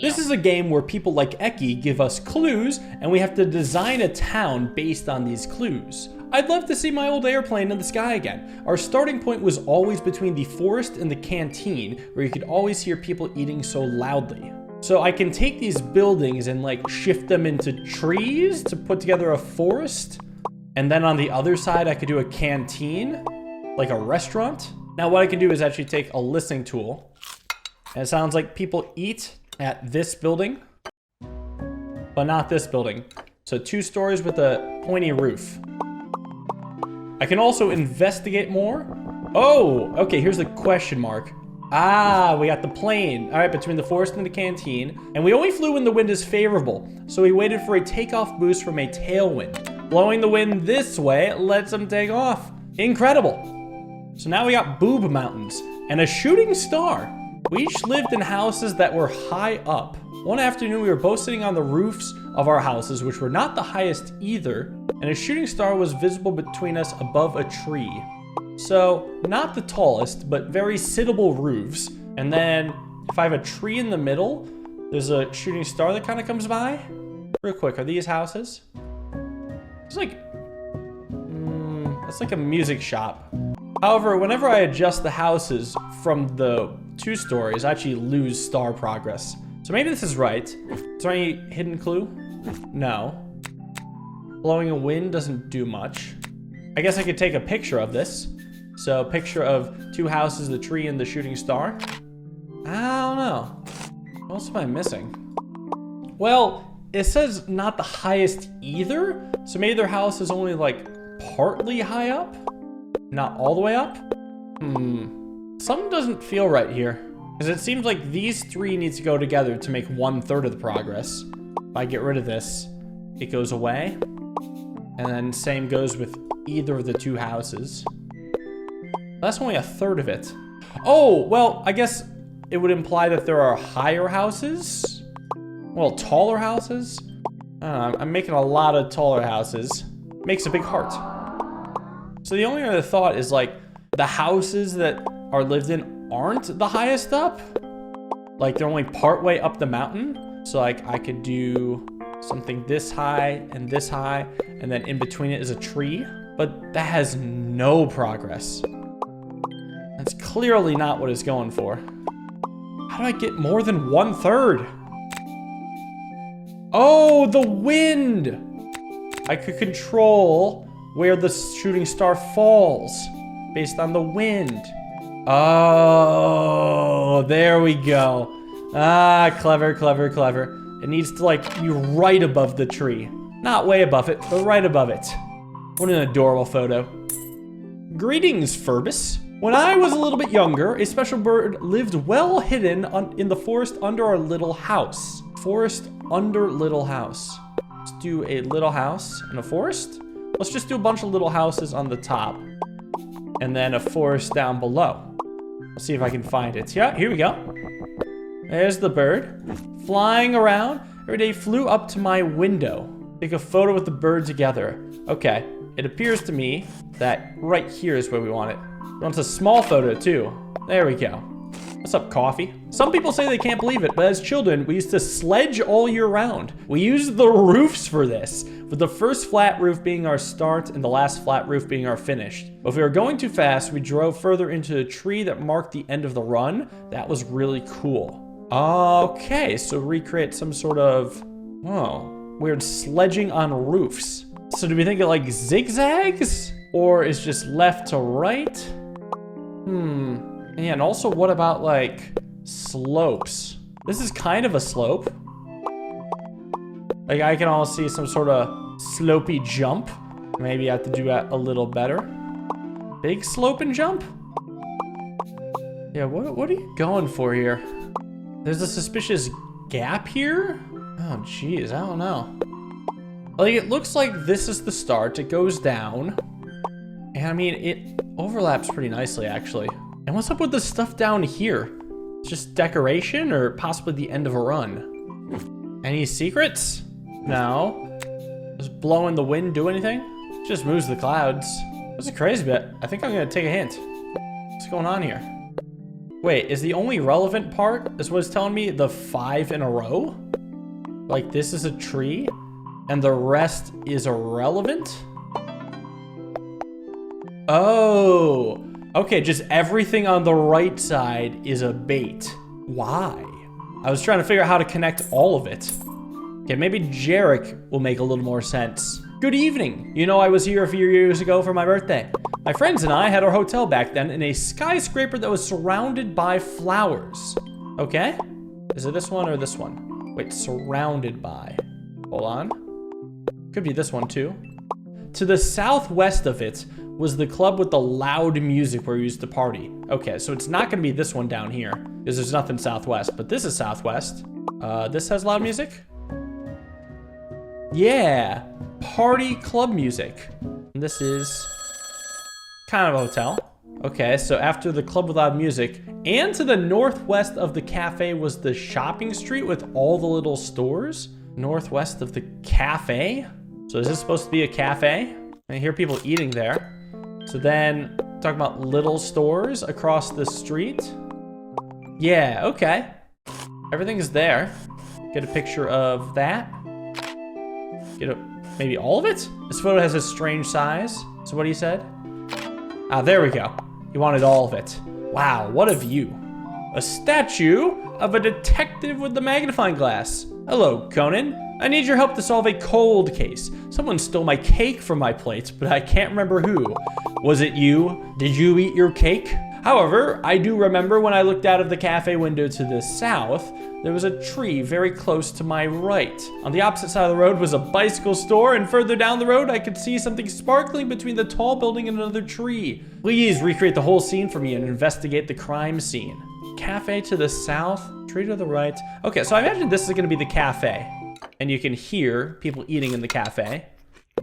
This is a game where people like Eki give us clues, and we have to design a town based on these clues. I'd love to see my old airplane in the sky again. Our starting point was always between the forest and the canteen, where you could always hear people eating so loudly. So I can take these buildings and like shift them into trees to put together a forest. And then on the other side, I could do a canteen, like a restaurant. Now what I can do is actually take a listening tool. And it sounds like people eat at this building, but not this building. So 2 stories with a pointy roof. I can also investigate more. Oh, okay, here's the question mark. Ah, we got the plane. All right, between the forest and the canteen. And we only flew when the wind is favorable. So we waited for a takeoff boost from a tailwind. Blowing the wind this way lets them take off. Incredible. So now we got boob mountains and a shooting star. We each lived in houses that were high up. One afternoon, we were both sitting on the roofs of our houses, which were not the highest either, and a shooting star was visible between us above a tree. So, not the tallest, but very sittable roofs. And then, if I have a tree in the middle, there's a shooting star that kind of comes by. Real quick, are these houses? It's like, it's like a music shop. However, whenever I adjust the houses from the 2 stories, I actually lose star progress. So maybe this is right. Is there any hidden clue? No. Blowing a wind doesn't do much. I guess I could take a picture of this. So picture of 2 houses, the tree and the shooting star. I don't know. What else am I missing? Well, it says not the highest either. So maybe their house is only like partly high up? Not all the way up? Something doesn't feel right here. Because it seems like these 3 need to go together to make 1/3 of the progress. If I get rid of this, it goes away. And then same goes with either of the 2 houses. That's only 1/3 of it. Oh, well, I guess it would imply that there are higher houses? Well, taller houses? I don't know, I'm making a lot of taller houses. Makes a big heart. So the only other thought is like, the houses that are lived in aren't the highest up? Like they're only part way up the mountain? So like I could do something this high, and then in between it is a tree, but that has no progress. That's clearly not what it's going for. How do I get more than 1/3? Oh, the wind! I could control where the shooting star falls based on the wind. Oh, there we go. Ah, clever, clever, clever. It needs to like be right above the tree. Not way above it, but right above it. What an adorable photo. Greetings, Furbus. When I was a little bit younger, a special bird lived well hidden in the forest under our little house. Forest under little house. Let's do a little house in a forest. Let's just do a bunch of little houses on the top. And then a forest down below. Let's see if I can find it. Yeah, here we go. There's the bird. Flying around. Every day flew up to my window. Take a photo with the bird together. Okay, it appears to me that right here is where we want it. We want a small photo too. There we go. What's up, coffee? Some people say they can't believe it, but as children, we used to sledge all year round. We used the roofs for this, with the first flat roof being our start and the last flat roof being our finish. But if we were going too fast, we drove further into a tree that marked the end of the run. That was really cool. Okay, so recreate some sort of, whoa, weird sledging on roofs. So do we think it like zigzags? Or is just left to right? Yeah, and also what about like slopes? This is kind of a slope. Like I can almost see some sort of slopey jump. Maybe I have to do that a little better. Big slope and jump? Yeah, what are you going for here? There's a suspicious gap here? Oh, geez, I don't know. Like, it looks like this is the start. It goes down. And I mean, it overlaps pretty nicely, actually. And what's up with the stuff down here? It's just decoration or possibly the end of a run? Any secrets? No. Does blowing the wind do anything? It just moves the clouds. That's a crazy bit. I think I'm gonna take a hint. What's going on here? Wait, is the only relevant part, is what it's telling me, the 5 in a row? Like this is a tree and the rest is irrelevant? Oh, okay, just everything on the right side is a bait. Why? I was trying to figure out how to connect all of it. Okay, maybe Jarek will make a little more sense. Good evening. You know, I was here a few years ago for my birthday. My friends and I had our hotel back then in a skyscraper that was surrounded by flowers. Okay? Is it this one or this one? Wait, surrounded by. Hold on. Could be this one too. To the southwest of it was the club with the loud music where we used to party. Okay, so it's not gonna be this one down here because there's nothing southwest, but this is southwest. This has loud music? Yeah, party club music. And this is kind of a hotel. Okay, so after the club with loud music, and to the northwest of the cafe was the shopping street with all the little stores. Northwest of the cafe? So is this supposed to be a cafe? I hear people eating there. So then, talking about little stores across the street. Yeah, okay. Everything is there. Get a picture of that. Maybe all of it? This photo has a strange size. So what he said? Ah, there we go. He wanted all of it. Wow, what a view. A statue of a detective with the magnifying glass. Hello, Conan. I need your help to solve a cold case. Someone stole my cake from my plate, but I can't remember who. Was it you? Did you eat your cake? However, I do remember when I looked out of the cafe window to the south, there was a tree very close to my right. On the opposite side of the road was a bicycle store, and further down the road, I could see something sparkling between the tall building and another tree. Please recreate the whole scene for me and investigate the crime scene. Cafe to the south, tree to the right. Okay, so I imagine this is gonna be the cafe. And you can hear people eating in the cafe.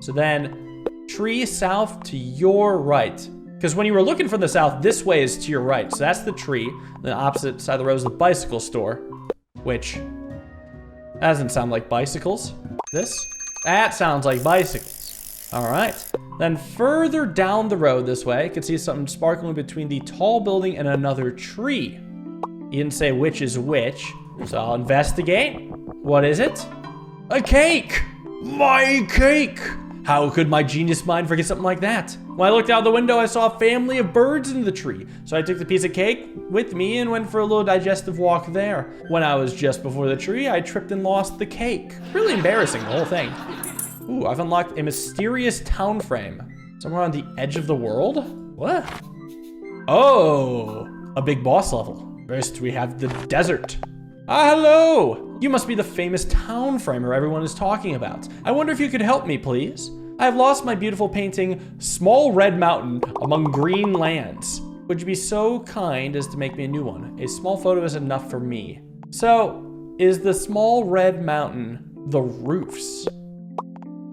So then, tree south to your right. Because when you were looking from the south, this way is to your right. So that's the tree. The opposite side of the road is the bicycle store. Which doesn't sound like bicycles. This? That sounds like bicycles. All right. Then further down the road this way, you can see something sparkling between the tall building and another tree. He didn't say which is which. So I'll investigate. What is it? A cake! My cake! How could my genius mind forget something like that? When I looked out the window, I saw a family of birds in the tree. So I took the piece of cake with me and went for a little digestive walk there. When I was just before the tree, I tripped and lost the cake. Really embarrassing, the whole thing. Ooh, I've unlocked a mysterious town frame. Somewhere on the edge of the world? What? Oh, a big boss level. First, we have the desert. Ah, hello! You must be the famous town framer everyone is talking about. I wonder if you could help me, please. I have lost my beautiful painting, Small Red Mountain Among Green Lands. Would you be so kind as to make me a new one? A small photo is enough for me. So, is the Small Red Mountain the roofs?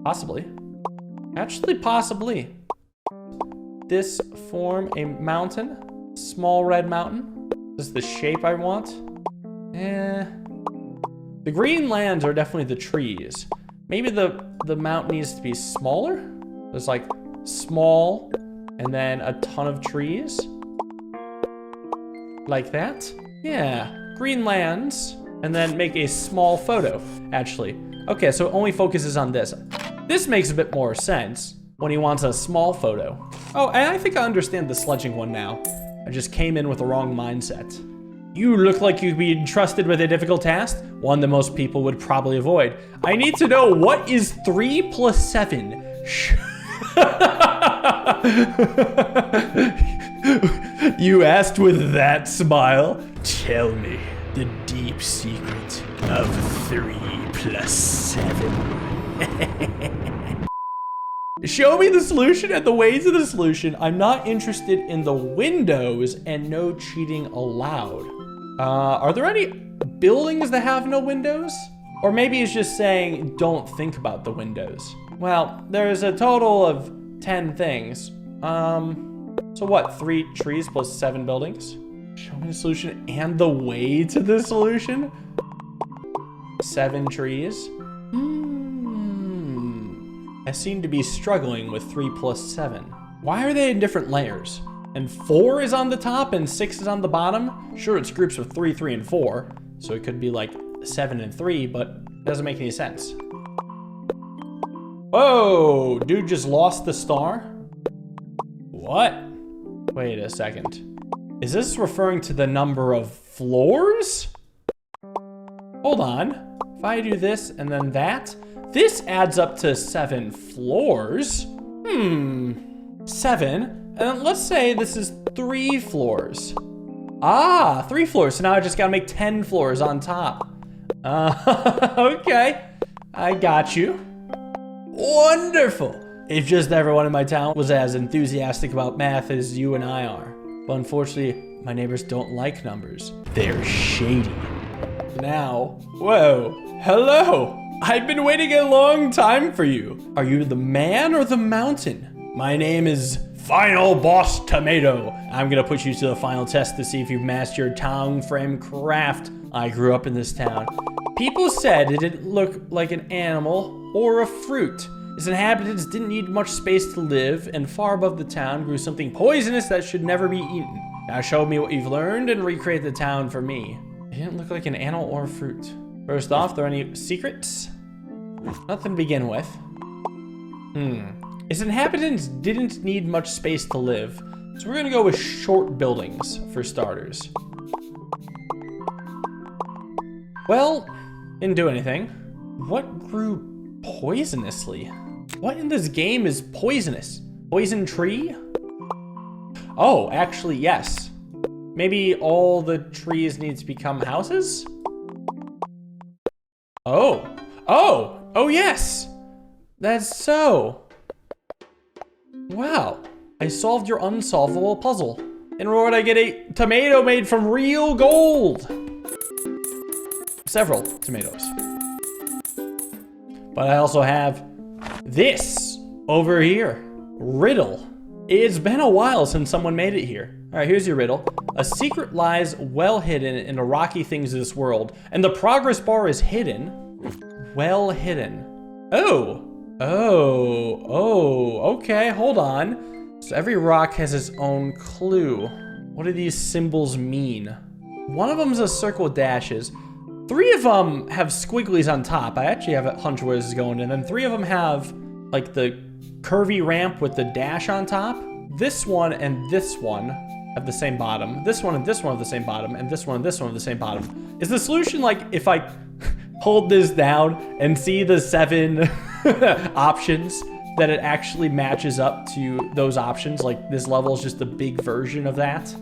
Possibly. Actually, possibly. This form a mountain? Small Red Mountain? Is this the shape I want? The green lands are definitely the trees. Maybe the mountain needs to be smaller? There's like small and then a ton of trees. Like that? Yeah, green lands and then make a small photo, actually. Okay, so it only focuses on this. This makes a bit more sense when he wants a small photo. Oh, and I think I understand the sledging one now. I just came in with the wrong mindset. You look like you'd be entrusted with a difficult task, one that most people would probably avoid. I need to know, what is 3 plus 7? You asked with that smile? Tell me the deep secret of 3 plus 7. Show me the solution and the ways of the solution. I'm not interested in the windows and no cheating allowed. Are there any buildings that have no windows? Or maybe he's just saying, don't think about the windows. Well, there's a total of 10 things. So what, 3 trees plus 7 buildings? Show me the solution and the way to the solution? 7 trees? I seem to be struggling with 3 plus 7. Why are they in different layers? And 4 is on the top and 6 is on the bottom. Sure, it's groups of 3, 3, and 4. So it could be like 7 and 3, but it doesn't make any sense. Whoa, dude just lost the star? What? Wait a second. Is this referring to the number of floors? Hold on. If I do this and then that, this adds up to 7 floors. 7. And then let's say this is 3 floors. Ah, 3 floors. So now I just gotta make 10 floors on top. Okay. I got you. Wonderful. If just everyone in my town was as enthusiastic about math as you and I are. But unfortunately, my neighbors don't like numbers. They're shady. Now, whoa, hello. I've been waiting a long time for you. Are you the man or the mountain? My name is Final Boss Tomato. I'm gonna put you to the final test to see if you've mastered your Townframe craft. I grew up in this town. People said it didn't look like an animal or a fruit. Its inhabitants didn't need much space to live, and far above the town grew something poisonous that should never be eaten. Now show me what you've learned and recreate the town for me. It didn't look like an animal or a fruit. First off, are there any secrets? Nothing to begin with. Its inhabitants didn't need much space to live, so we're gonna go with short buildings for starters. Well, didn't do anything. What grew poisonously? What in this game is poisonous? Poison tree? Oh, actually, yes. Maybe all the trees need to become houses? Oh, yes. That's so. Wow, I solved your unsolvable puzzle. In reward, I get a tomato made from real gold. Several tomatoes. But I also have this over here. Riddle. It's been a while since someone made it here. All right, here's your riddle. A secret lies well hidden in the rocky things of this world, and the progress bar is hidden. Well hidden. Okay, hold on. So every rock has its own clue. What do these symbols mean? One of them's a circle with dashes. 3 of them have squigglies on top. I actually have a hunch where this is going. And then 3 of them have like the curvy ramp with the dash on top. This one and this one have the same bottom. This one and this one have the same bottom. And this one and this one have the same bottom. Is the solution like if I hold this down and see the 7 options, that it actually matches up to those options? Like this level is just a big version of that?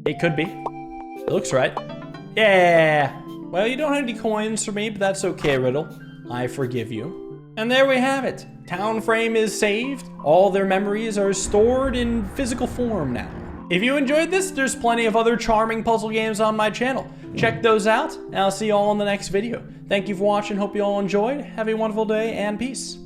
It could be. It looks right. Yeah. Well, you don't have any coins for me, but that's okay, Riddle. I forgive you. And there we have it. Townframe is saved. All their memories are stored in physical form now. If you enjoyed this, there's plenty of other charming puzzle games on my channel. Check those out, and I'll see you all in the next video. Thank you for watching. Hope you all enjoyed. Have a wonderful day, and peace.